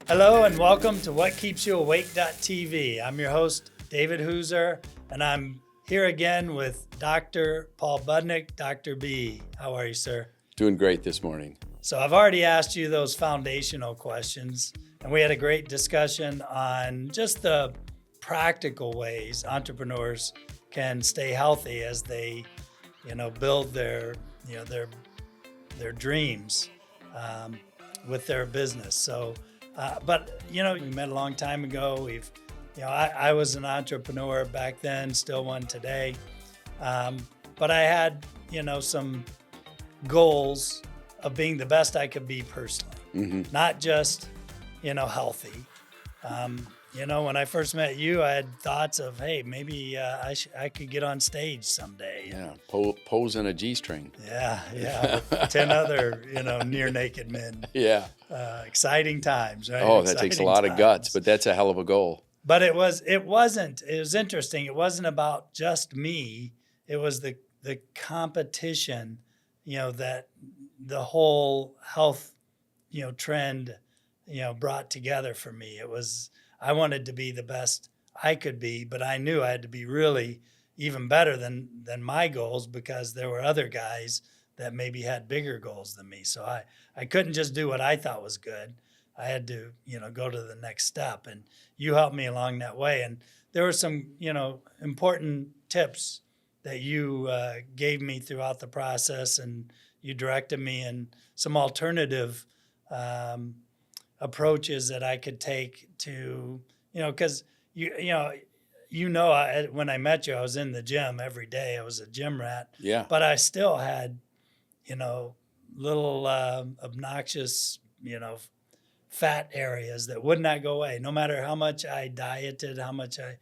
Hello and welcome to What Keeps You Awake.tv. I'm your host, David Hooser, and I'm here again with Dr. Paul Budnick, Dr. B. How are you, sir? Doing great this morning. So I've already asked you those foundational questions, and we had a great discussion on just the practical ways entrepreneurs can stay healthy as they, build their dreams with their business. So, but we met a long time ago. I was an entrepreneur back then, still one today. But I had, some goals of being the best I could be personally, not just, healthy. When I first met you, I had thoughts of, hey, maybe I could get on stage someday. Yeah, pose in a G-string. Yeah, with 10 other, near naked men. Yeah. Exciting times, right? Oh, that takes a lot of guts, but that's a hell of a goal. But it was interesting. It wasn't about just me. It was the competition, that the whole health, trend, brought together for me. I wanted to be the best I could be, but I knew I had to be really even better than my goals because there were other guys that maybe had bigger goals than me. So I couldn't just do what I thought was good. I had to, go to the next step. And you helped me along that way. And there were some, important tips that you gave me throughout the process, and you directed me in some alternative approaches that I could take to, because when I met you, I was in the gym every day. I was a gym rat. Yeah. But I still had, little obnoxious, fat areas that would not go away. No matter how much I dieted, how much I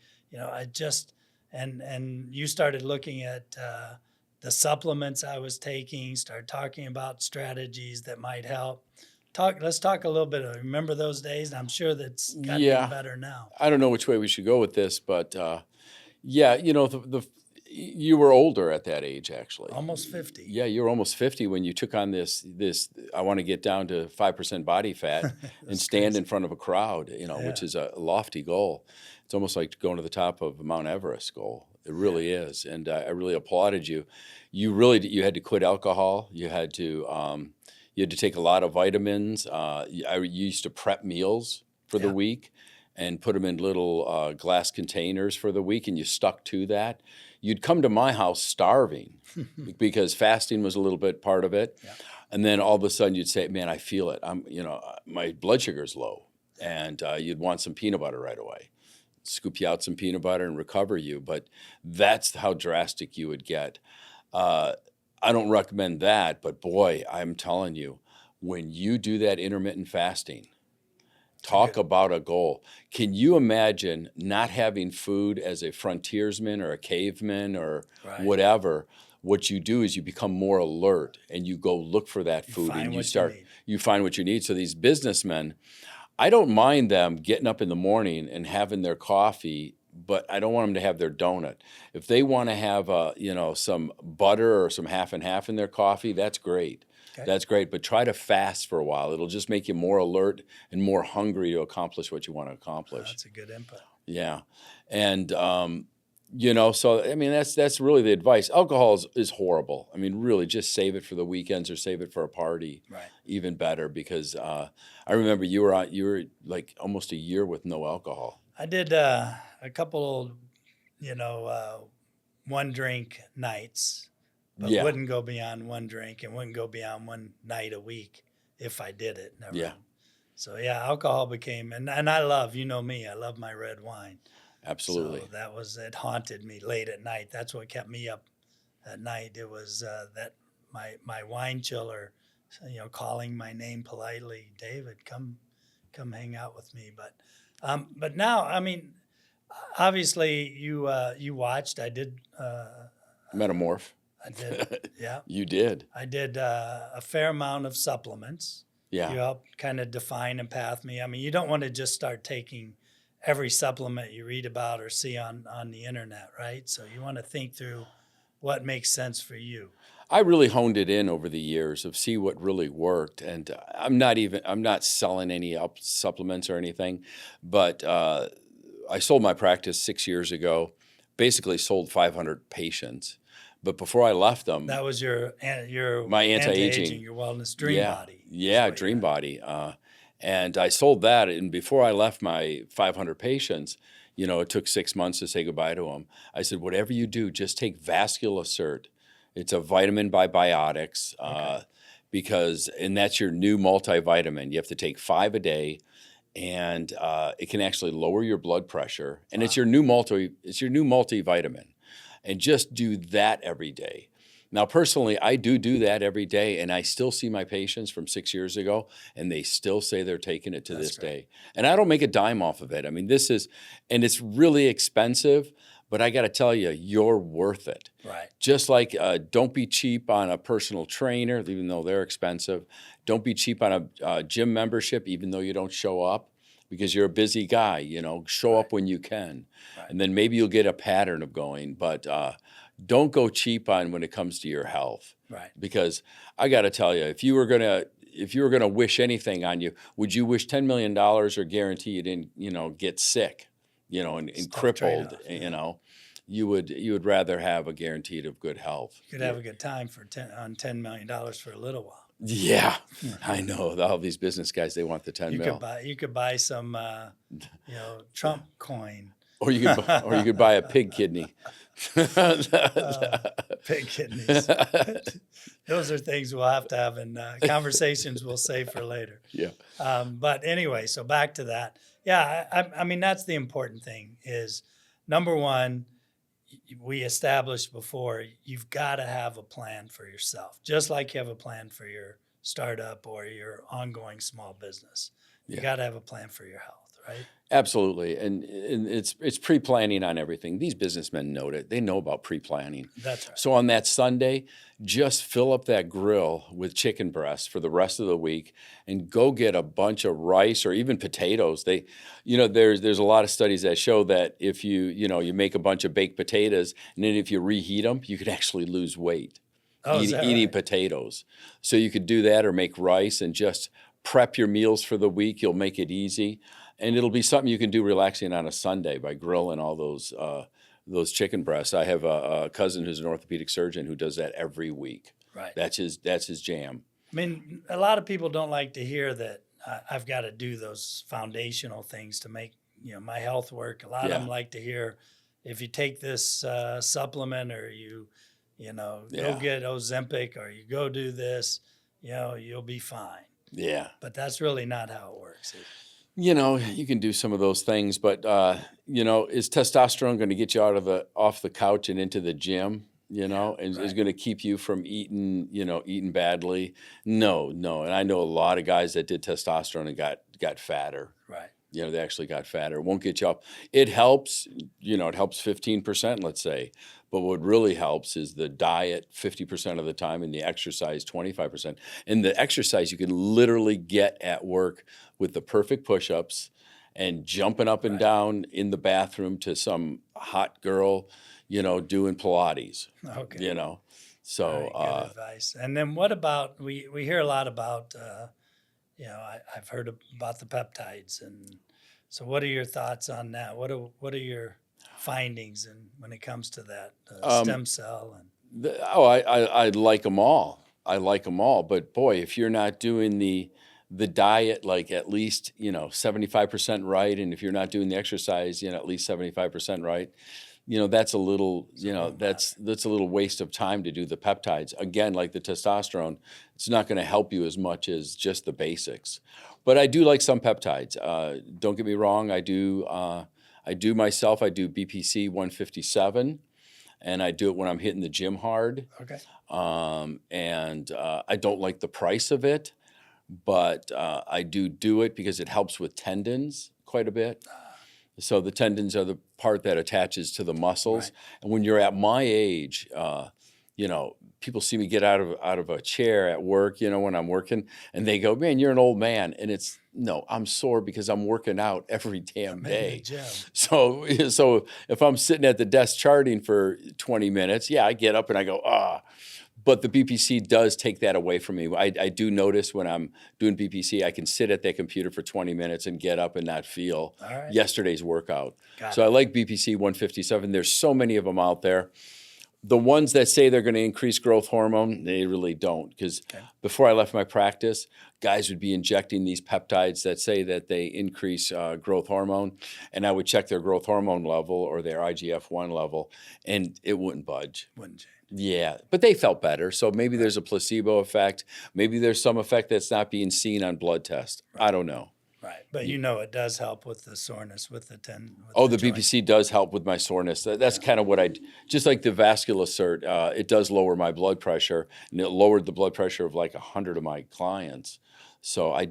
just, and you started looking at the supplements I was taking, started talking about strategies that might help. Let's talk a little bit. Remember those days? I'm sure that's gotten better now. I don't know which way we should go with this, but you were older at that age, actually. Almost 50. Yeah, you were almost 50 when you took on this. I want to get down to 5% body fat and stand in front of a crowd. Which is a lofty goal. It's almost like going to the top of Mount Everest goal. It really is, and I really applauded you. You had to quit alcohol. You had to take a lot of vitamins. I used to prep meals for the week and put them in little glass containers for the week, and you stuck to that. You'd come to my house starving because fasting was a little bit part of it. Yeah. And then all of a sudden you'd say, man, I feel it. My blood sugar's low. And you'd want some peanut butter right away. Scoop you out some peanut butter and recover you. But that's how drastic you would get. I don't recommend that, but boy, I'm telling you, when you do that intermittent fasting, talk about a goal. Can you imagine not having food as a frontiersman or a caveman or whatever? What you do is you become more alert and you go look for that food and you find what you need. So these businessmen, I don't mind them getting up in the morning and having their coffee, but I don't want them to have their donut. If they want to have some butter or some half and half in their coffee, that's great. Okay. That's great, but try to fast for a while. It'll just make you more alert and more hungry to accomplish what you want to accomplish. That's a good input. Yeah, and so I mean that's really the advice. Alcohol is horrible. I mean, really, just save it for the weekends or save it for a party. Right. Even better, because I remember you were like almost a year with no alcohol. I did a couple, one drink nights. But wouldn't go beyond one drink and wouldn't go beyond one night a week if I did it. Never. Yeah. So, alcohol became, and I love, me, I love my red wine. Absolutely. So it haunted me late at night. That's what kept me up at night. It was that my wine chiller, calling my name politely, David, come hang out with me. But now, I mean, obviously you watched, I did. Metamorph. I did, yeah. You did. I did a fair amount of supplements. Yeah. You helped kind of define and path me. I mean, you don't want to just start taking every supplement you read about or see on the internet, right? So you want to think through what makes sense for you. I really honed it in over the years of see what really worked. And I'm not selling any supplements or anything, but I sold my practice 6 years ago, basically sold 500 patients. But before I left them, That was your my anti-aging, anti-aging, your wellness dream yeah, body. Is yeah, what you Dream had. Body. And I sold that. And before I left my 500 patients, it took 6 months to say goodbye to them. I said, whatever you do, just take vascular. It's a vitamin by Biotics Okay. and that's your new multivitamin. You have to take 5 a day, and it can actually lower your blood pressure. And it's Wow. it's your new multivitamin. And just do that every day. Now, personally, I do that every day, and I still see my patients from 6 years ago, and they still say they're taking it to That's this great. day. And I don't make a dime off of it. I mean, and it's really expensive, but I got to tell you, you're worth it. Right. Just like don't be cheap on a personal trainer, even though they're expensive. Don't be cheap on a gym membership, even though you don't show up because you're a busy guy. Show up when you can. Right. And then maybe you'll get a pattern of going. But don't go cheap on when it comes to your health. Right. Because I got to tell you, if you were gonna wish anything on you, would you wish $10 million or guarantee you didn't, get sick, and It's a tough crippled, trade-off. Yeah. You would rather have a guaranteed of good health. You could have a good time on $10 million for a little while. Yeah, I know. All these business guys, they want the 10 You mil. could buy some Trump coin. Or you could buy a pig kidney. Pig kidneys. Those are things we'll have to have in conversations we'll save for later. Yeah. But anyway, so back to that. Yeah, I mean, that's the important thing is, number one, we established before, you've got to have a plan for yourself, just like you have a plan for your startup or your ongoing small business. You Yeah. got to have a plan for your health, right? Absolutely. And it's pre-planning on everything. These businessmen know it. They know about pre-planning. That's right. So on that Sunday, just fill up that grill with chicken breasts for the rest of the week and go get a bunch of rice or even potatoes. There's a lot of studies that show that if you make a bunch of baked potatoes and then if you reheat them, you could actually lose weight Is that eating right? potatoes. So you could do that or make rice and just prep your meals for the week. You'll make it easy. And it'll be something you can do relaxing on a Sunday by grilling all those chicken breasts. I have a cousin who's an orthopedic surgeon who does that every week. Right. That's his jam. I mean, a lot of people don't like to hear that I've got to do those foundational things to make my health work. A lot of them like to hear, if you take this supplement or you go get Ozempic or you go do this, you'll be fine. Yeah. But that's really not how it works. You can do some of those things, but is testosterone going to get you off the couch and into the gym? And is going to keep you from eating badly? No. And I know a lot of guys that did testosterone and got fatter. Right. They actually got fatter. It won't get you up. It helps, it helps 15%, let's say. But what really helps is the diet 50% of the time and the exercise 25%. And the exercise you can literally get at work with the perfect push-ups and jumping up and down in the bathroom to some hot girl, doing Pilates. Okay. So good advice. And then what about, we hear a lot about, I've heard about the peptides. And so what are your thoughts on that? What are your findings when it comes to that stem cell? And I like them all. I like them all. But boy, if you're not doing the diet like at least 75% right, and if you're not doing the exercise at least 75% right, that's a little that's a little waste of time to do the peptides. Again, like the testosterone, it's not going to help you as much as just the basics. But I do like some peptides. Don't get me wrong. I do myself. I do BPC 157, and I do it when I'm hitting the gym hard. Okay. And I don't like the price of it, but I do it because it helps with tendons quite a bit. So the tendons are the part that attaches to the muscles. Right. And when you're at my age, people see me get out of a chair at work, when I'm working, and they go, "Man, you're an old man." And no, I'm sore because I'm working out every damn In the day. gym. So if I'm sitting at the desk charting for 20 minutes, I get up and I go, But the BPC does take that away from me. I do notice when I'm doing BPC, I can sit at that computer for 20 minutes and get up and not feel All right. yesterday's workout. Got So it. I like BPC 157. There's so many of them out there. The ones that say they're going to increase growth hormone, they really don't. Because before I left my practice, guys would be injecting these peptides that say that they increase growth hormone. And I would check their growth hormone level or their IGF-1 level, and it wouldn't budge. Wouldn't change. Yeah, but they felt better. So maybe there's a placebo effect. Maybe there's some effect that's not being seen on blood tests. I don't know. Right. But you know it does help with the soreness, with the The joint. BPC does help with my soreness. That's kind of what just like the vascular cert, it does lower my blood pressure, and it lowered the blood pressure of like 100 of my clients. So I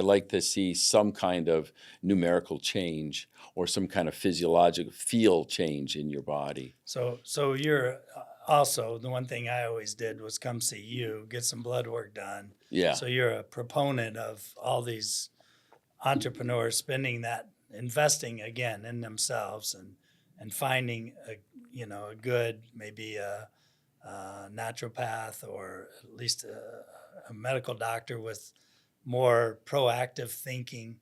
like to see some kind of numerical change or some kind of physiological feel change in your body. So you're also, the one thing I always did was come see you, get some blood work done. Yeah. So you're a proponent of all these entrepreneurs investing again in themselves and finding a good, maybe a naturopath or at least a medical doctor with more proactive thinking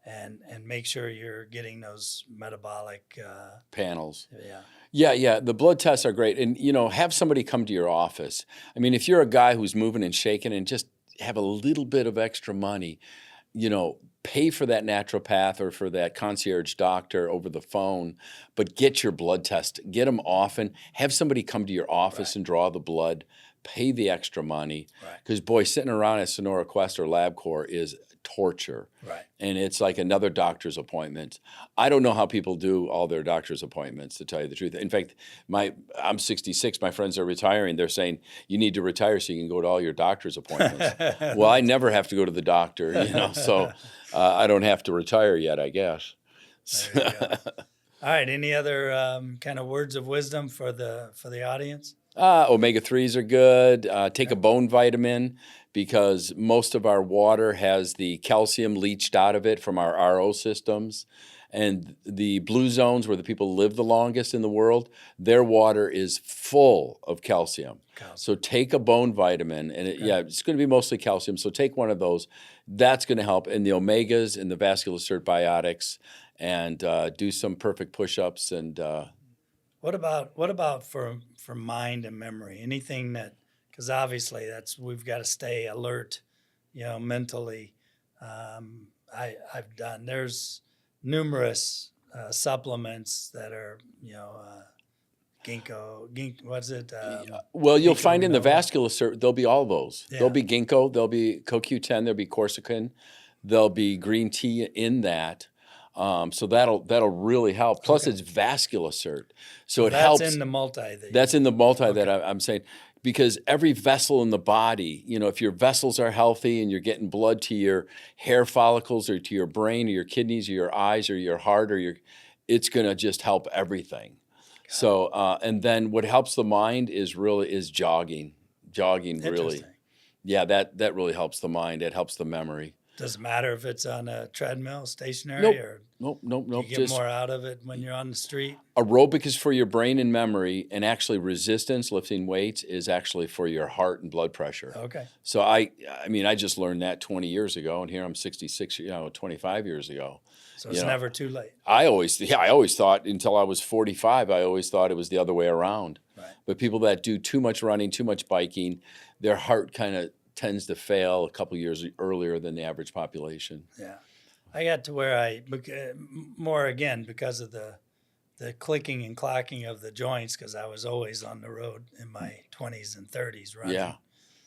and make sure you're getting those metabolic Panels. yeah. Yeah, the blood tests are great. And, have somebody come to your office. I mean, if you're a guy who's moving and shaking and just have a little bit of extra money, pay for that naturopath or for that concierge doctor over the phone, but get your blood test. Get them often. Have somebody come to your office and draw the blood. Pay the extra money. Because, boy, sitting around at Sonora Quest or LabCorp is torture. Right. And it's like another doctor's appointment. I don't know how people do all their doctor's appointments, to tell you the truth. In fact, I'm 66. My friends are retiring. They're saying, you need to retire so you can go to all your doctor's appointments. Well, I never have to go to the doctor, so I don't have to retire yet, I guess. There you go. All right. Any other kind of words of wisdom for the audience? Omega-3s are good. Take a bone vitamin, because most of our water has the calcium leached out of it from our RO systems. And the blue zones, where the people live the longest in the world, their water is full of calcium. So take a bone vitamin, and it's going to be mostly calcium. So take one of those. That's going to help. And the omegas and the vascular cert biotics, and do some perfect push-ups. And What about for mind and memory? Anything that, because obviously we've got to stay alert, mentally. There's numerous supplements that are, ginkgo, what's it? well, you'll ginkgo find in the biloba. vascular cert, there'll be all those. Yeah. There'll be ginkgo, there'll be CoQ10, there'll be quercetin, there'll be green tea in that. So that'll really help. Plus, it's vascular cert, so it helps. That's in the multi. That's in the multi that I'm saying, because every vessel in the body, if your vessels are healthy and you're getting blood to your hair follicles or to your brain or your kidneys or your eyes or your heart it's going to just help everything. So, and then what helps the mind is jogging. Jogging really, that really helps the mind. It helps the memory. Does it matter if it's on a treadmill, stationary, Nope. or Nope. you get more out of it when you're on the street? Aerobic is for your brain and memory, and actually resistance, lifting weights, is actually for your heart and blood pressure. Okay. So I just learned that 20 years ago, and here I'm 66, 25 years ago. So it's never too late. I always thought, until I was 45, I always thought it was the other way around. Right. But people that do too much running, too much biking, their heart kind of tends to fail a couple years earlier than the average population. Yeah. I got to where more again because of the clicking and clacking of the joints, because I was always on the road in my 20s and 30s running. Yeah.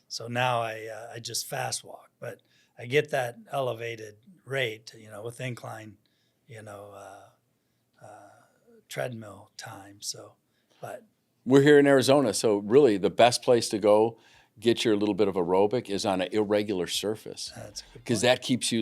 So now I just fast walk, but I get that elevated rate, with incline, treadmill time. So, but we're here in Arizona, so really the best place to go get your little bit of aerobic is on an irregular surface, because that keeps you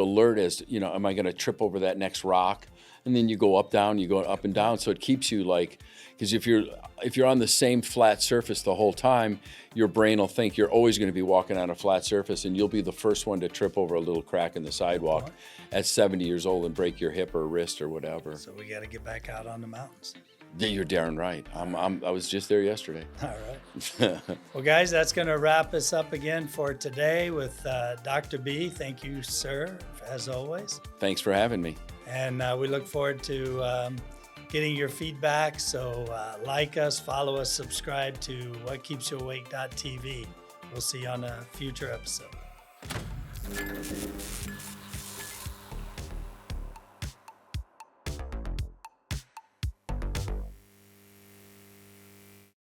alert as am I going to trip over that next rock? And then you go up, down, you go up and down. So it keeps you because if you're on the same flat surface the whole time, your brain will think you're always going to be walking on a flat surface, and you'll be the first one to trip over a little crack in the sidewalk at 70 years old and break your hip or wrist or whatever. So we got to get back out on the mountains. Yeah, you're darn right. I was just there yesterday. All right. Well, guys, that's going to wrap us up again for today with Dr. B. Thank you, sir, as always. Thanks for having me. And we look forward to getting your feedback. So like us, follow us, subscribe to whatkeepsyouawake.tv. We'll see you on a future episode.